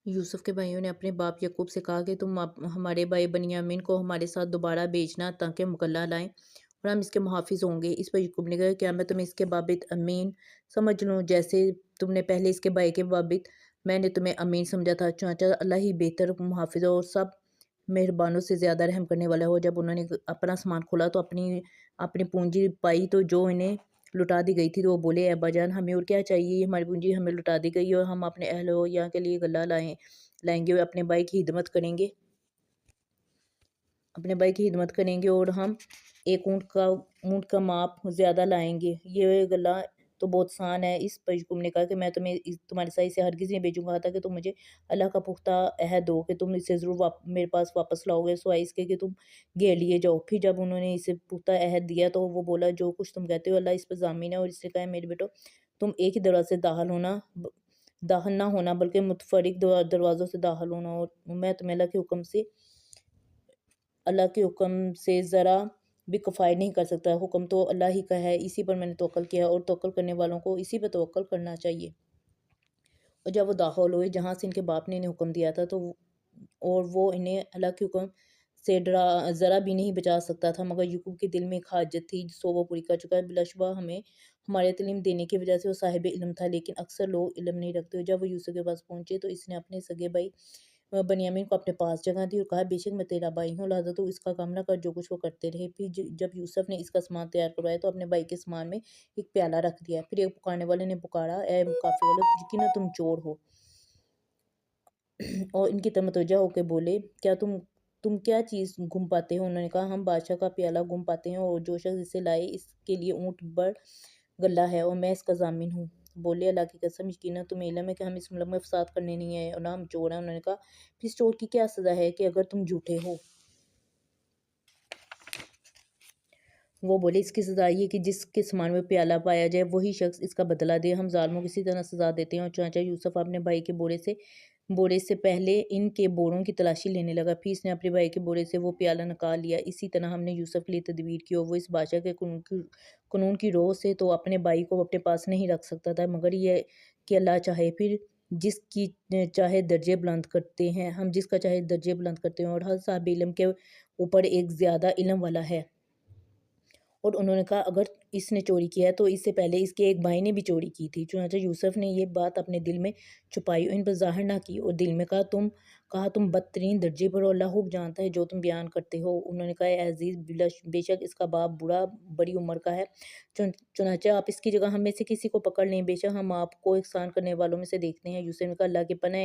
यूसुफ के भाइयों ने अपने बाप यकूब से कहा कि तुम हमारे भाई बनियामीन को हमारे साथ दोबारा भेजना ताकि मुकल्ला लाएं और हम इसके मुहाफिज होंगे। इस पर यकूब ने कहा, क्या मैं तुम्हें इसके बाबित अमीन समझ लूँ, जैसे तुमने पहले इसके भाई के बाबित मैंने तुम्हें अमीन समझा था। चाचा अल्लाह ही बेहतर मुहाफिज और सब मेहरबानों से ज़्यादा रहम करने वाला हो। जब उन्होंने अपना सामान खोला तो अपनी अपनी पूंजी पाई तो जो इन्हें लुटा दी गई थी, तो वो बोले, अब्बा जान हमें और क्या चाहिए, हमारी पूंजी हमें लुटा दी गई और हम अपने अहल हो यहाँ के लिए गल्ला लाएंगे और अपने भाई की हिदमत करेंगे, और हम एक ऊँट का माप ज़्यादा लाएंगे। ये गला तो बहुत आसान है। इस पर यकूब ने कहा कि मैं तुम्हें तुम्हारे साथ इसे हरगिज़ नहीं भेजूंगा ताकि तुम मुझे अल्लाह का पुख्ता अहद दो कि तुम इसे ज़रूर मेरे पास वापस लाओगे, सिवाय इसके कि तुम घेर लिए जाओ। फिर जब उन्होंने इसे पुख्ता अहद दिया तो वो बोला, जो कुछ तुम कहते हो अल्लाह इस पर ज़ामीन है। और इसने कहा, मेरे बेटो तुम एक ही दरवाजे से दाखिल ना होना बल्कि मुतफरिक दरवाज़ों से दाखिल होना, और मैं तुम्हें अल्लाह के हुक्म से ज़रा भी कफ़ायत नहीं कर सकता। हुक्म तो अल्लाह ही का है, इसी पर मैंने तवक्ल किया और तवक्ल करने वालों को इसी पर तवक्ल करना चाहिए। और जब वो दाखिल हुए जहाँ से इनके बाप ने इन्हें हुक्म दिया था, और वो इन्हें अल्लाह के हुक्म से ज़रा भी नहीं बचा सकता था, मगर यकूब के दिल में एक हाजत थी सो वो पूरी कर चुका है। बिलाशुबा हमें हमारे तालीम देने की वजह से वो साहिब इल्म था, लेकिन अक्सर लोग इल्म नहीं रखते। जब वो यूसुफ के पास पहुंचे तो इसने अपने सगे भाई बनियामीन को अपने पास जगह दी और कहा, बेशक मैं तेरा भाई हूँ, लिहाजा तू इसका काम ना कर जो कुछ वो करते रहे। फिर जब यूसुफ ने इसका सामान तैयार करवाया तो अपने भाई के सामान में एक प्याला रख दिया। फिर एक पुकारने वाले ने पुकारा, ए काफिर वालों, यकीनन तुम चोर हो। और इनकी तरफ मुतवज्जा होकर बोले, क्या तुम क्या चीज़ गुम पाते हो? उन्होंने कहा, हम बादशाह का प्याला गुम पाते हैं और जो शख्स इसे लाए इसके लिए ऊँट बड़ गल्ला है और मैं इसका ज़ामिन हूँ। बोले, अल्लाह की कसम यकीनन तुम्हें इल्म है कि हम इस मुल्क में फसाद करने नहीं आए और ना हम चोर हैं। उन्होंने कहा, फिर इस चोर की क्या सज़ा है कि अगर तुम झूठे हो? वो बोले, इसकी सज़ा ये कि जिसके सामान में प्याला पाया जाए वही शख्स इसका बदला दे। हम ज़ालिमों को इसी तरह सज़ा देते हैं। और चाचा यूसुफ अपने भाई के बोरे से पहले इनके बोरों की तलाशी लेने लगा। फिर इसने अपने भाई के बोरे से वो प्याला निकाल लिया। इसी तरह हमने यूसुफ के लिए तदबीर की और वो इस बादशाह के कानून की रोह से तो अपने भाई को अपने पास नहीं रख सकता था, मगर ये कि अल्लाह चाहे फिर जिसकी चाहे दर्जे बुलंद करते हैं, हम जिसका चाहे दर्जे बुलंद करते हैं, और हर साहब इल्म के ऊपर एक ज़्यादा इल्म वाला है। और उन्होंने कहा, अगर इसने चोरी किया है तो इससे पहले इसके एक भाई ने भी चोरी की थी। चुनांचे यूसुफ ने ये बात अपने दिल में छुपाई और इन पर ज़ाहिर ना की और दिल में कहा तुम बदतरीन दर्जे पर हो, अल्लाह खूब जानता है जो तुम बयान करते हो। उन्होंने कहा, ए अजीज़, बेशक इसका बाप बूढ़ा बड़ी उम्र का है, चुनांचे आप इसकी जगह हम में से किसी को पकड़ लें, बेशक हम आपको एहसान करने वालों में से देखते हैं। यूसुफ ने कहा, अल्लाह के पनाह